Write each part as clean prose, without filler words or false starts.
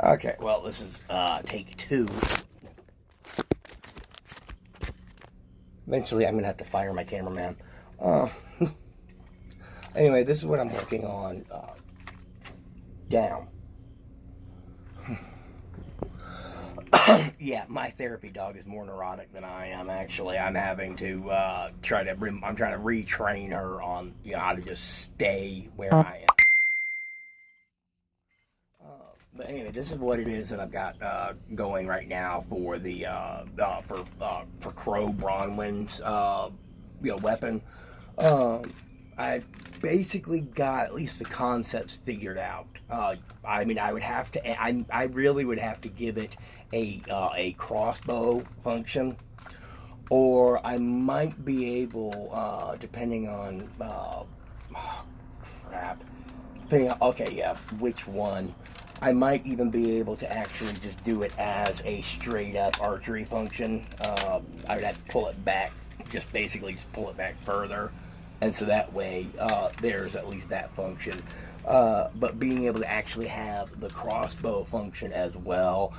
Okay, well, this is take 2. Eventually, I'm going to have to fire my cameraman. Anyway, this is what I'm working on down. Yeah, my therapy dog is more neurotic than I am, actually. I'm having to I'm trying to retrain her on, how to just stay where I am. But anyway, this is what it is that I've got going right now for the for Qrow Bronwyn's weapon. I basically got at least the concepts figured out. I mean, I would have to. I really would have to give it a crossbow function, or I might be able, depending on crap. Okay, yeah, which one? I might even be able to actually just do it as a straight up archery function. I would have to pull it back, just pull it back further. And so that way, there's at least that function. But being able to actually have the crossbow function as well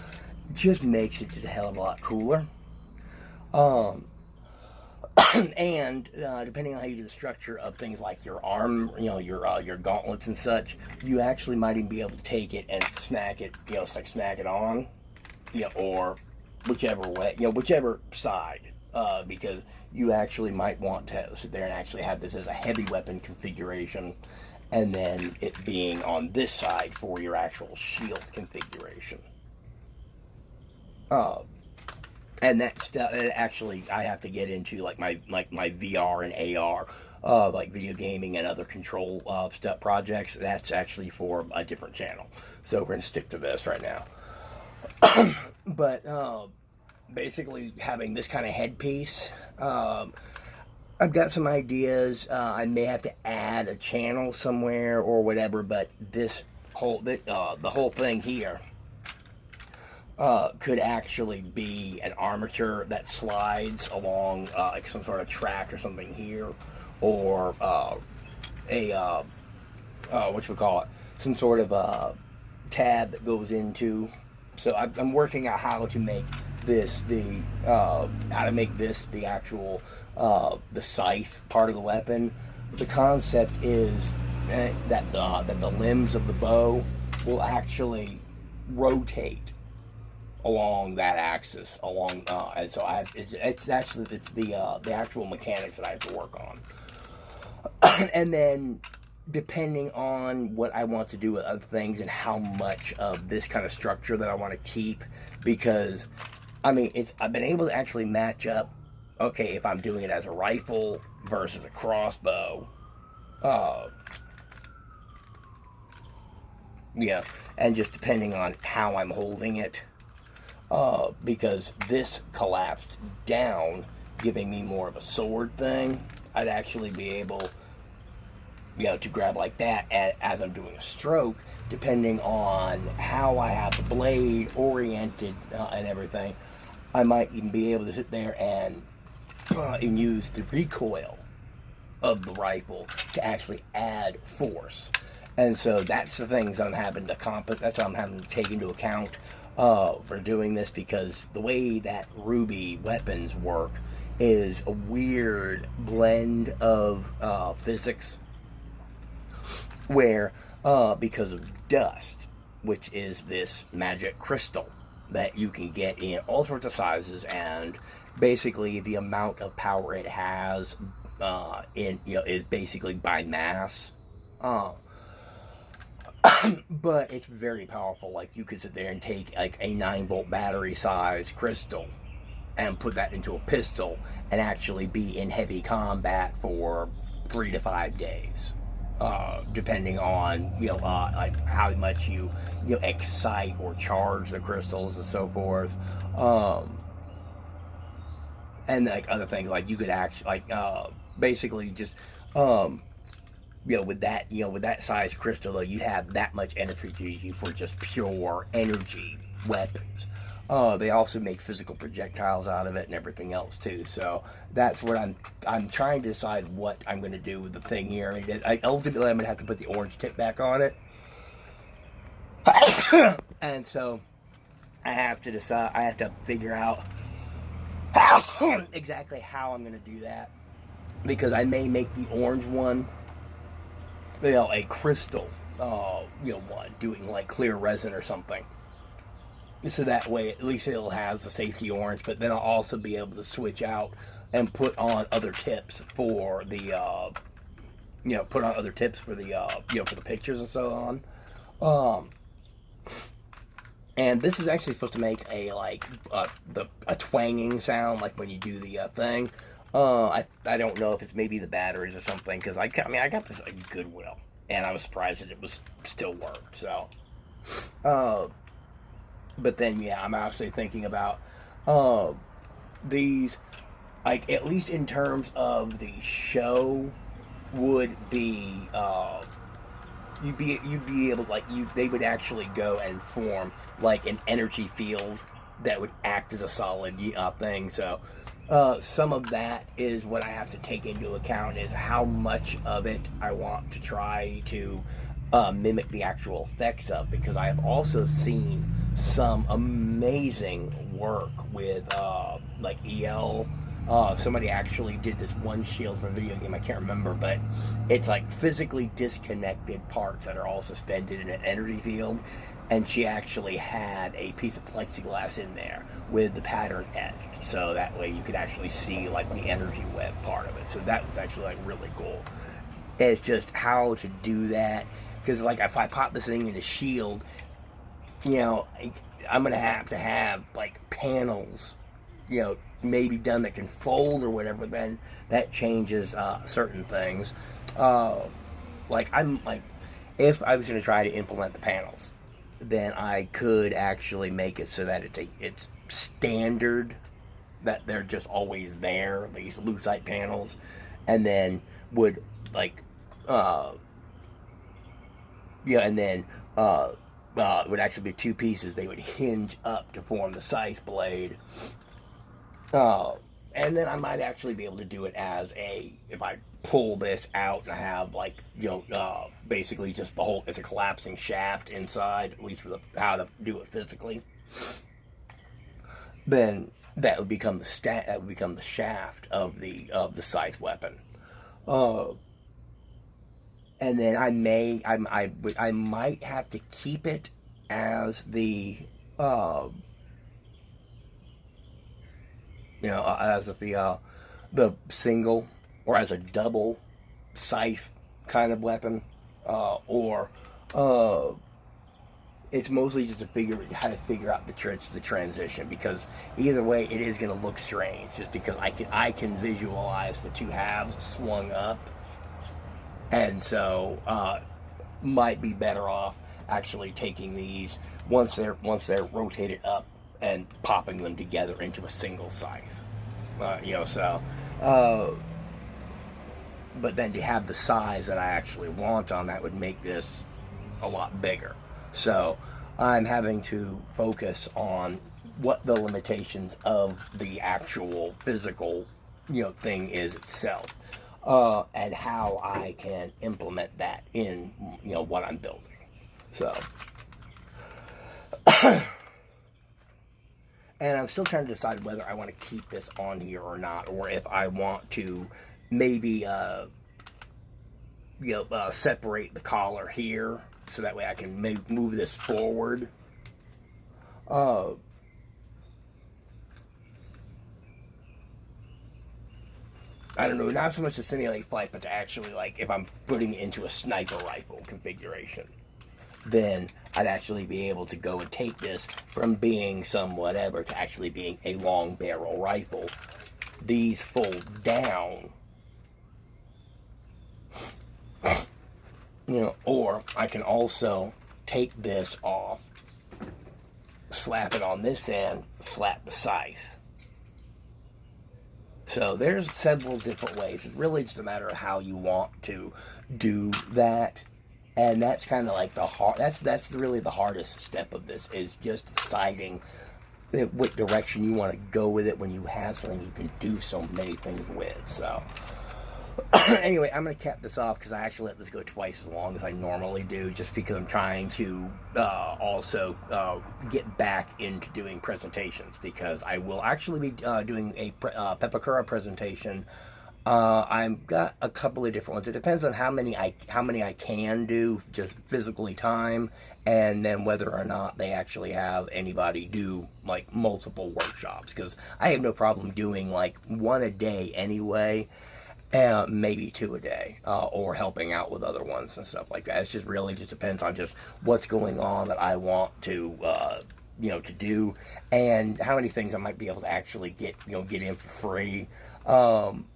just makes it just a hell of a lot cooler. And depending on how you do the structure of things like your arm, your gauntlets and such, you actually might even be able to take it and snack it, snack it on, or whichever way, whichever side, because you actually might want to sit there and actually have this as a heavy weapon configuration, and then it being on this side for your actual shield configuration. And that stuff, actually, I have to get into like my VR and AR, like video gaming and other control stuff projects. That's actually for a different channel. So we're gonna stick to this right now. But basically, having this kind of headpiece, I've got some ideas. I may have to add a channel somewhere or whatever. But the whole thing here. Could actually be an armature that slides along like some sort of track or something here, or some sort of tab that goes into. So I'm working out how to make this the actual the scythe part of the weapon. The concept is that the limbs of the bow will actually rotate along that axis, and so it's the actual mechanics that I have to work on. And then depending on what I want to do with other things and how much of this kind of structure that I want to keep, because I mean I've been able to actually match up, okay, if I'm doing it as a rifle versus a crossbow, and just depending on how I'm holding it. Because this collapsed down, giving me more of a sword thing, I'd actually be able, to grab like that as I'm doing a stroke, depending on how I have the blade oriented and everything. I might even be able to sit there and use the recoil of the rifle to actually add force. And so that's the things I'm having to take into account for doing this, because the way that Ruby weapons work is a weird blend of physics, where because of dust, which is this magic crystal that you can get in all sorts of sizes, and basically the amount of power it has is basically by mass. But it's very powerful. Like, you could sit there and take like a 9-volt battery size crystal and put that into a pistol and actually be in heavy combat for 3 to 5 days, depending on like how much you excite or charge the crystals and so forth, and like other things. Like, you could actually basically just with that size crystal, though, you have that much energy for just pure energy weapons. They also make physical projectiles out of it and everything else too. So that's what I'm trying to decide what I'm going to do with the thing here. Ultimately, I'm going to have to put the orange tip back on it. And so I have to decide, I have to figure out how, exactly how I'm going to do that. Because I may make the orange one, you know, a crystal, you know, one, doing like clear resin or something. So that way, at least it'll have the safety orange, but then I'll also be able to switch out and put on other tips for the, you know, put on other tips for the, you know, for the pictures and so on. And this is actually supposed to make a, like, a twanging sound, like when you do the thing. I don't know if it's maybe the batteries or something, because I got this at Goodwill, and I was surprised that it was still worked, so. But then, yeah, I'm actually thinking about these, like, at least in terms of the show, would be, you'd be able to, like, they would actually go and form, like, an energy field that would act as a solid thing, so. Some of that is what I have to take into account, is how much of it I want to try to mimic the actual effects of, because I have also seen some amazing work with like EL. Somebody actually did this one shield for a video game, I can't remember, but it's like physically disconnected parts that are all suspended in an energy field, and she actually had a piece of plexiglass in there with the pattern etched, so that way you could actually see like the energy web part of it. So that was actually like really cool. It's just how to do that, because like if I pop this thing in a shield, you know, I'm gonna have to have like panels, you know, maybe done that can fold or whatever. Then that changes certain things. Like I'm like, if I was gonna try to implement the panels, then I could actually make it so that it's standard, that they're just always there, these lucite panels, and then would like yeah, and then it would actually be two pieces. They would hinge up to form the scythe blade. And then I might actually be able to do it as if I pull this out and I have like, you know, basically just the whole, it's a collapsing shaft inside, at least for how to do it physically. Then that would become the shaft of the scythe weapon. And then I might have to keep it as the you know, as the single or as a double scythe kind of weapon, or it's mostly just how to figure out the transition, because either way it is going to look strange, just because I can visualize the two halves swung up, and so might be better off actually taking these once they're rotated up and popping them together into a single scythe. You know, so but then to have the size that I actually want on that would make this a lot bigger. So I'm having to focus on what the limitations of the actual physical, you know, thing is itself, and how I can implement that in, you know, what I'm building. So and I'm still trying to decide whether I want to keep this on here or not, or if I want to maybe you know, separate the collar here, so that way I can move this forward. I don't know, not so much to simulate flight, but to actually, like, if I'm putting it into a sniper rifle configuration, then I'd actually be able to go and take this from being some whatever to actually being a long barrel rifle. These fold down, you know, or I can also take this off, slap it on this end, slap the scythe. So there's several different ways. It's really just a matter of how you want to do that. And that's kind of like that's really the hardest step of this, is just deciding what direction you want to go with it when you have something you can do so many things with. So Anyway, I'm going to cap this off because I actually let this go twice as long as I normally do, just because I'm trying to also get back into doing presentations, because I will actually be doing a Qrow presentation. I've got a couple of different ones. It depends on how many I can do, just physically time, and then whether or not they actually have anybody do like multiple workshops, because I have no problem doing like one a day anyway. Maybe two a day, or helping out with other ones and stuff like that. It's just really just depends on just what's going on that I want to, to do, and how many things I might be able to actually get in for free.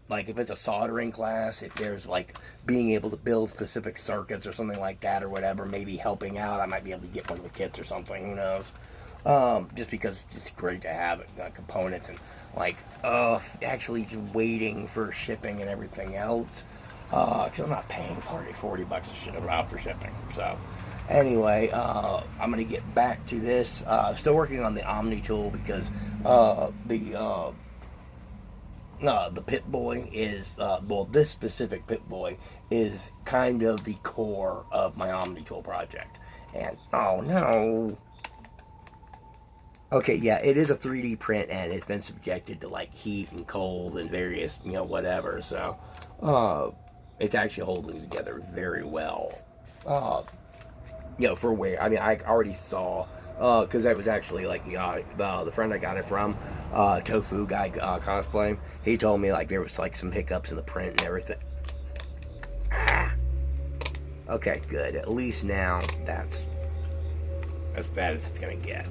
Like if it's a soldering class, if there's like being able to build specific circuits or something like that or whatever, maybe helping out, I might be able to get one of the kits or something. Who knows? Just because it's great to have components and like actually just waiting for shipping and everything else, because I'm not paying $40 a shit around for shipping. So anyway, I'm gonna get back to this. Still working on the OmniTool, because the pipboy is this specific pipboy is kind of the core of my OmniTool project. And oh no. Okay, yeah, it is a 3D print, and it's been subjected to like heat and cold and various, whatever. So, it's actually holding together very well. For where, I mean, I already saw, because that was actually like the friend I got it from, Tofu guy cosplay. He told me like there was like some hiccups in the print and everything. Okay, good. At least now that's as bad as it's gonna get.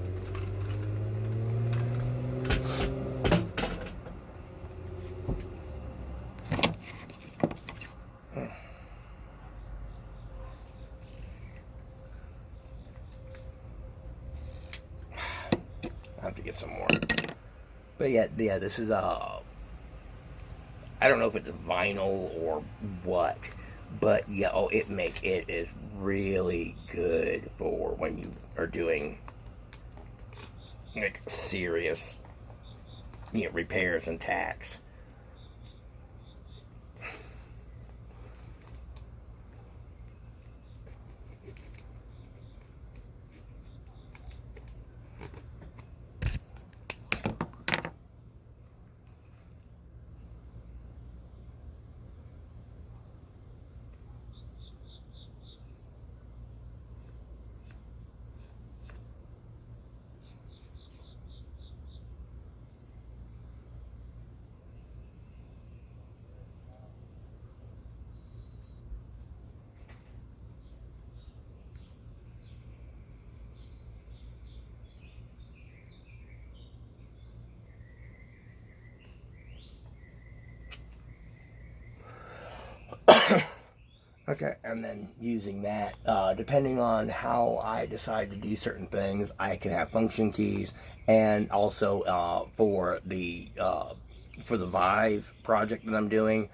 I have to get some more. But yeah, this is I don't know if it's vinyl or what, but yeah, it is really good for when you are doing like serious repairs and tacks. Okay, and then using that, depending on how I decide to do certain things, I can have function keys, and also for the Vive project that I'm doing,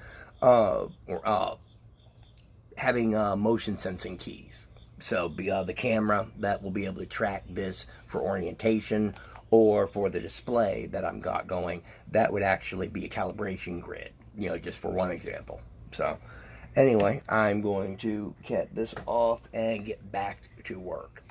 having motion sensing keys. So the camera that will be able to track this for orientation, or for the display that I'm got going, that would actually be a calibration grid, just for one example. So anyway, I'm going to cut this off and get back to work.